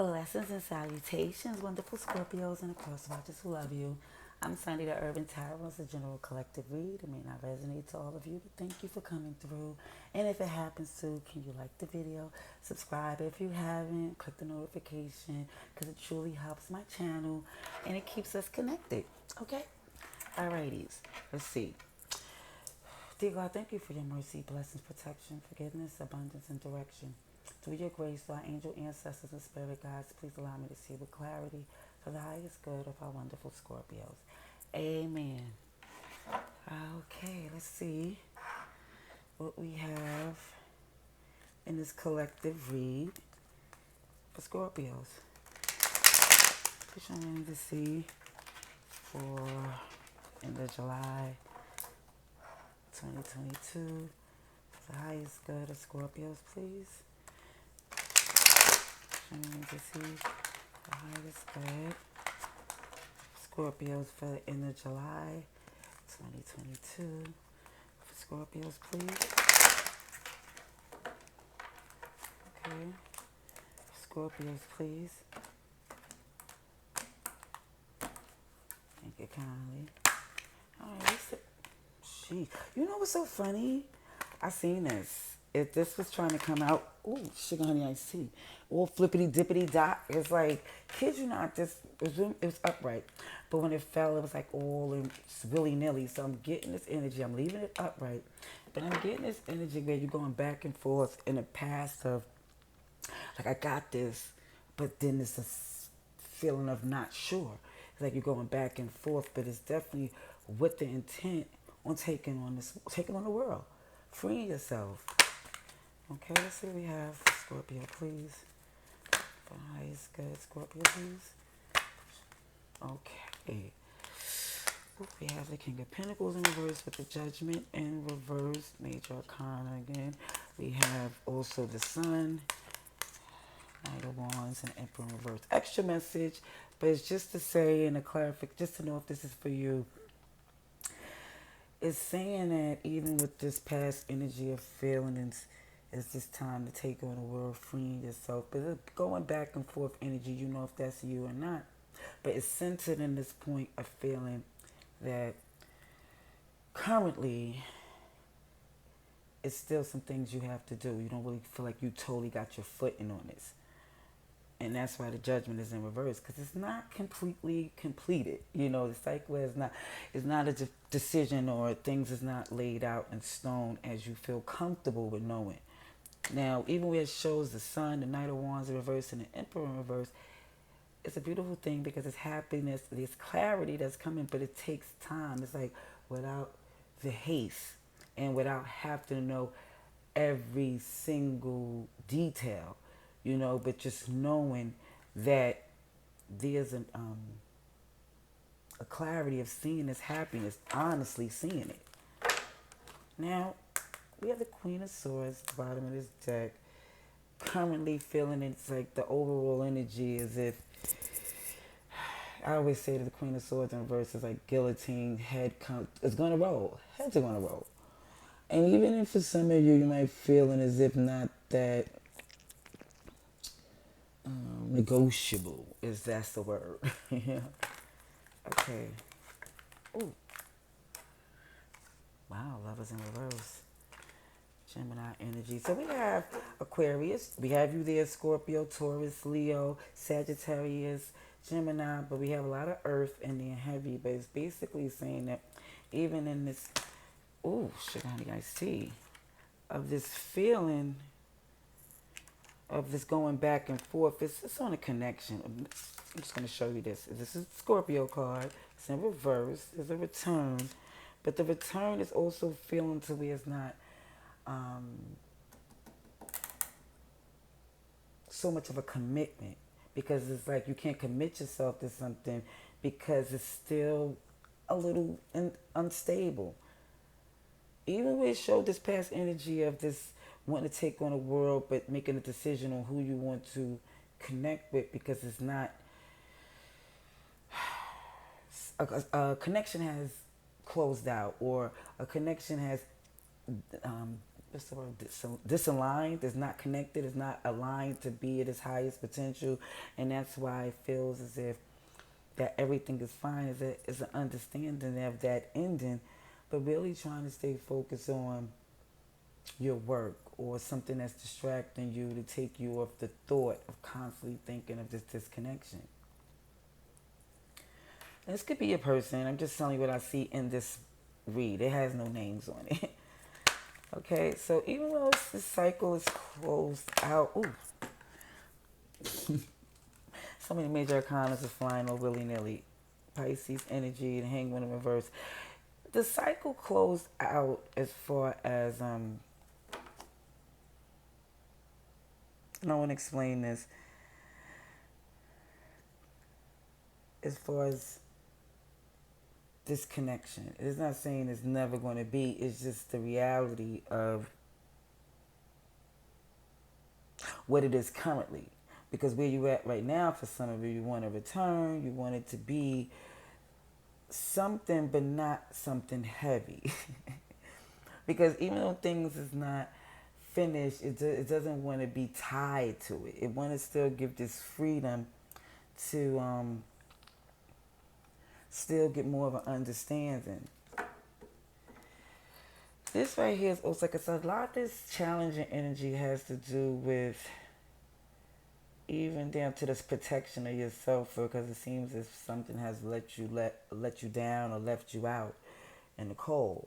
Blessings and salutations, wonderful Scorpios and across watchers who love you. I'm Sunny, the Urban Tarot. It's a general collective read. It may not resonate to all of you, but thank you for coming through. And if it happens to, can you like the video? Subscribe if you haven't. Click the notification because it truly helps my channel and it keeps us connected. Okay? Alrighties. Let's see. Dear God, thank you for your mercy, blessings, protection, forgiveness, abundance, and direction. Through your grace, to our angel ancestors and spirit guides, please allow me to see with clarity for the highest good of our wonderful Scorpios. Amen. Okay, let's see what we have in this collective read for Scorpios. Push on to see for in the July 2022 for the highest good of Scorpios, please. Trying to see the highest good Scorpios for the end of July 2022 for Scorpios, please. Okay, Scorpios, please. Thank you kindly. All right, what's it? Jeez, you know what's so funny? I seen this. If this was trying to come out, ooh, sugar honey iced tea, all flippity dippity dot. It's like, kid you not, this it was upright, but when it fell, it was like all in willy nilly. So I'm getting this energy. I'm leaving it upright, but I'm getting this energy where you're going back and forth in the past of, like I got this, but then it's a feeling of not sure. It's like you're going back and forth, but it's definitely with the intent on taking on the world, freeing yourself. Okay, let's see what we have for Scorpio, please. For highest good, Scorpio, please. Okay. We have the King of Pentacles in reverse with the Judgment in reverse, Major Arcana again. We have also the Sun, Knight of Wands, and Emperor in reverse. Extra message, but it's just to say and to clarify, just to know if this is for you. It's saying that even with this past energy of feelings, it's just time to take on the world, freeing yourself. But it's going back and forth energy, you know if that's you or not. But it's centered in this point of feeling that currently it's still some things you have to do. You don't really feel like you totally got your foot in on this. And that's why the Judgment is in reverse, because it's not completely completed. You know, the cycle is not a decision, or things is not laid out in stone as you feel comfortable with knowing. Now, even where it shows the Sun, the Knight of Wands in reverse, and the Emperor in reverse, it's a beautiful thing because it's happiness, there's clarity that's coming, but it takes time. It's like without the haste and without having to know every single detail, you know, but just knowing that there's a clarity of seeing this happiness, honestly seeing it. Now, we have the Queen of Swords at the bottom of this deck. Currently feeling it's like the overall energy is if, I always say that the Queen of Swords in reverse is like guillotine, it's going to roll. Heads are going to roll. And even if for some of you, you might feeling as if not that negotiable, is that's the word. Yeah. Okay. Ooh. Wow, Lovers in reverse. Gemini energy. So we have Aquarius. We have you there, Scorpio, Taurus, Leo, Sagittarius, Gemini. But we have a lot of Earth in there heavy. But it's basically saying that even in this, ooh, sugar honey iced tea, of this feeling of this going back and forth, it's on a connection. I'm just going to show you this. This is Scorpio card. It's in reverse. There's a return. But the return is also feeling to where it's not so much of a commitment, because it's like you can't commit yourself to something because it's still a little unstable. Even when it showed this past energy of this wanting to take on the world, but making a decision on who you want to connect with, because it's not a connection has closed out, or a connection has what's the word, disaligned, is not connected, is not aligned to be at its highest potential, and that's why it feels as if that everything is fine, is an understanding of that ending, but really trying to stay focused on your work or something that's distracting you to take you off the thought of constantly thinking of this disconnection. And this could be a person. I'm just telling you what I see in this read. It has no names on it. Okay, so even though this cycle is closed out, ooh, so many major arcanas are flying over willy-nilly. Pisces energy, the hangman in reverse. The cycle closed out as far as no one explained this. As far as this connection, it's not saying it's never going to be. It's just the reality of what it is currently. Because where you at right now, for some of you, you want to return. You want it to be something, but not something heavy. Because even though things is not finished, it doesn't want to be tied to it. It want to still give this freedom to still get more of an understanding. This right here is also like a lot of this challenging energy has to do with even down to this protection of yourself, because it seems as if something has let you down or left you out in the cold.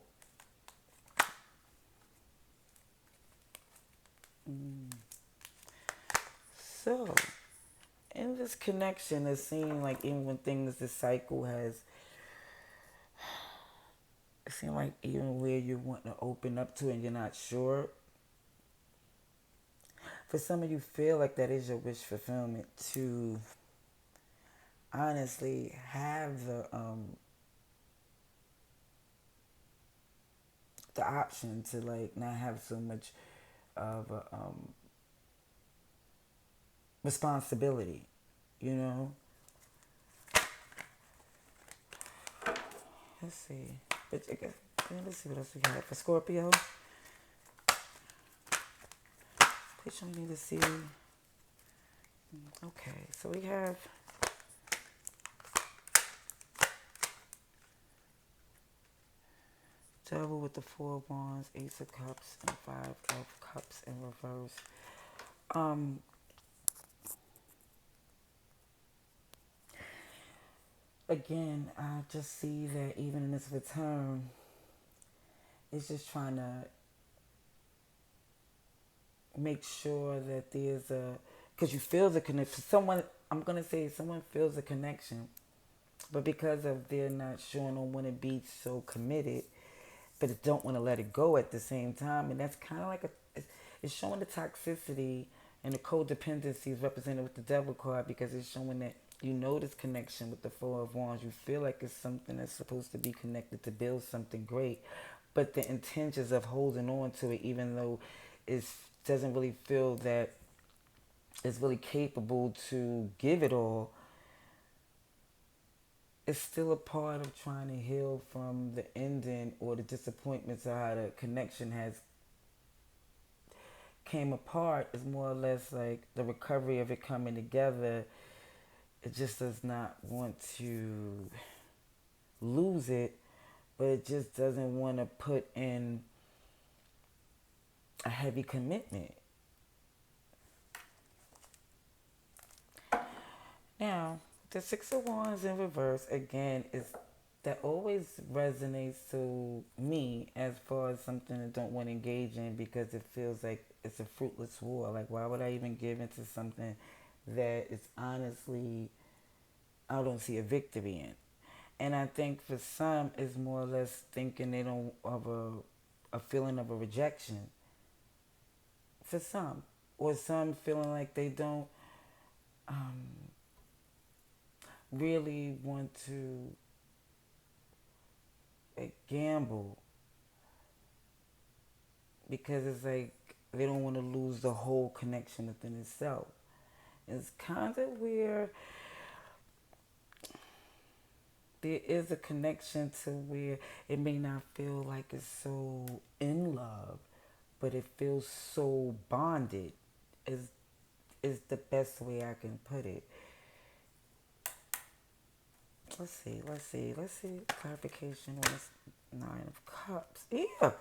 So, in this connection, it seems like even when things, the cycle has, it seems like even where you're wanting to open up to and you're not sure, for some of you feel like that is your wish fulfillment to honestly have the option to like not have so much of a responsibility, you know. Let's see. But let's see what else we got for Scorpio. Please show me to see. Okay, so we have Devil with the Four of Wands, Ace of Cups, and Five of Cups in reverse. Again, I just see that even in this return, it's just trying to make sure that there's because you feel the connection. Someone, I'm going to say someone feels a connection, but because of they're not sure and don't want to be so committed, but don't want to let it go at the same time. And that's kind of like it's showing the toxicity and the codependency is represented with the devil card, because it's showing that you know this connection with the Four of Wands. You feel like it's something that's supposed to be connected to build something great, but the intentions of holding on to it, even though it doesn't really feel that it's really capable to give it all, it's still a part of trying to heal from the ending or the disappointments of how the connection has came apart. Is more or less like the recovery of it coming together. It just does not want to lose it, but it just doesn't want to put in a heavy commitment. Now, the Six of Wands in reverse, again, is that always resonates to me as far as something I don't want to engage in, because it feels like it's a fruitless war. Like, why would I even give into something that is honestly, I don't see a victory in? And I think for some, it's more or less thinking they don't have a feeling of a rejection. For some, or some feeling like they don't really want to gamble, because it's like they don't want to lose the whole connection within itself. It's kind of where there is a connection to where it may not feel like it's so in love, but it feels so bonded. Is the best way I can put it. Let's see. Clarification on this Nine of Cups. Yeah,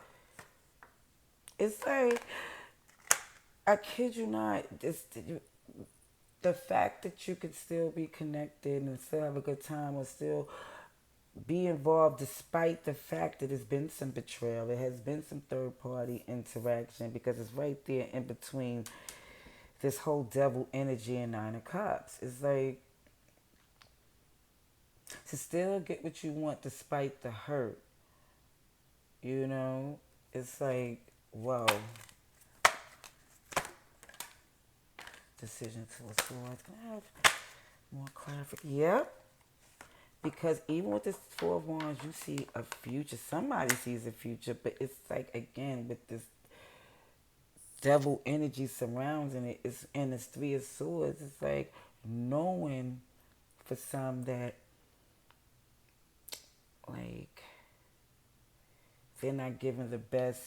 it's like, I kid you not. The fact that you could still be connected and still have a good time, or still be involved despite the fact that there's been some betrayal, there has been some third party interaction, because it's right there in between this whole devil energy and Nine of Cups. It's like, to still get what you want despite the hurt, you know? It's like, whoa. Decision to a sword. Can I have more clarification? Yep. Because even with this Four of Wands, you see a future. Somebody sees a future, but it's like, again, with this devil energy surrounding it, it's, and it's Three of Swords. It's like knowing for some that, like, they're not giving the best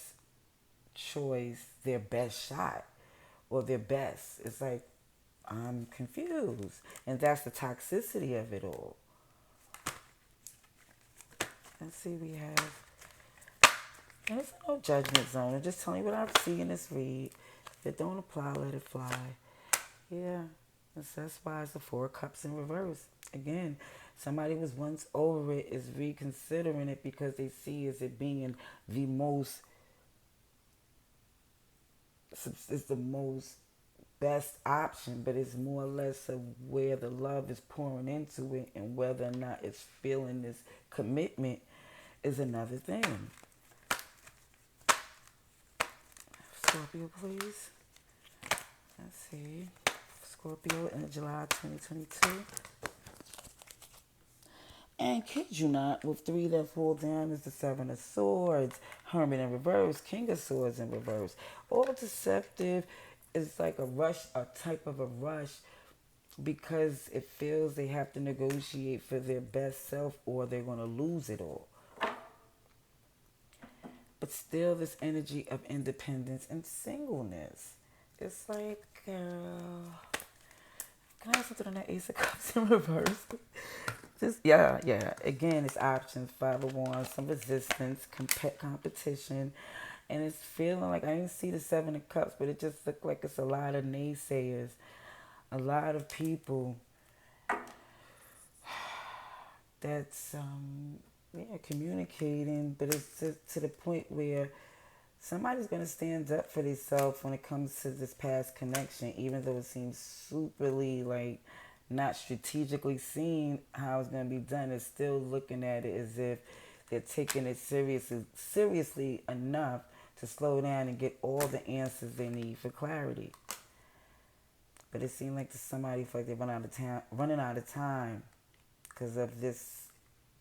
choice, their best shot, or their best. It's like, I'm confused. And that's the toxicity of it all. Let's see, we have, and it's no judgment zone. I'm just telling you what I see in this read. If it don't apply, let it fly. Yeah, that's why it's the Four of Cups in reverse. Again, somebody was once over it, is reconsidering it because they see as it being the most, it's the most best option, but it's more or less of where the love is pouring into it, and whether or not it's feeling this commitment is another thing. Scorpio, please. Let's see. Scorpio in July 2022. And kid you not, with three that fall down is the Seven of Swords, Hermit in reverse, King of Swords in reverse. All deceptive is like a rush, a type of a rush, because it feels they have to negotiate for their best self or they're going to lose it all. But still, this energy of independence and singleness. It's like, girl, can I have something on that Ace of Cups in reverse? Just, yeah. Again, it's options, Five of Wands, some resistance, competition. And it's feeling like, I didn't see the Seven of Cups, but it just looked like it's a lot of naysayers. A lot of people that's communicating, but it's just to the point where somebody's going to stand up for themselves when it comes to this past connection, even though it seems superly like not strategically seeing how it's going to be done. It's still looking at it as if they're taking it seriously enough to slow down and get all the answers they need for clarity. But it seemed like to somebody feel like they're running out of time because of this.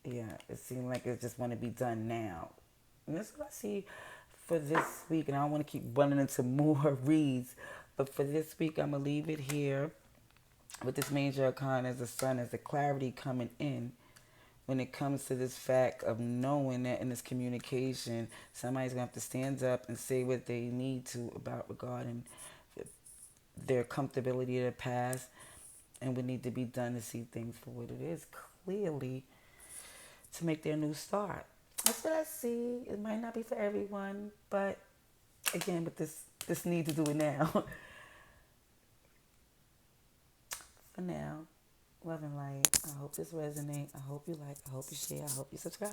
Yeah, it seemed like it just want to be done now. And that's what I see for this week. And I don't want to keep running into more reads. But for this week, I'm going to leave it here with this major arcana as the sun, as the clarity coming in when it comes to this fact of knowing that in this communication, somebody's going to have to stand up and say what they need to about regarding their comfortability of the past, and what need to be done to see things for what it is clearly to make their new start. That's what I see. It might not be for everyone, but again, with this need to do it now. For now, love and light. I hope this resonates. I hope you like. I hope you share. I hope you subscribe.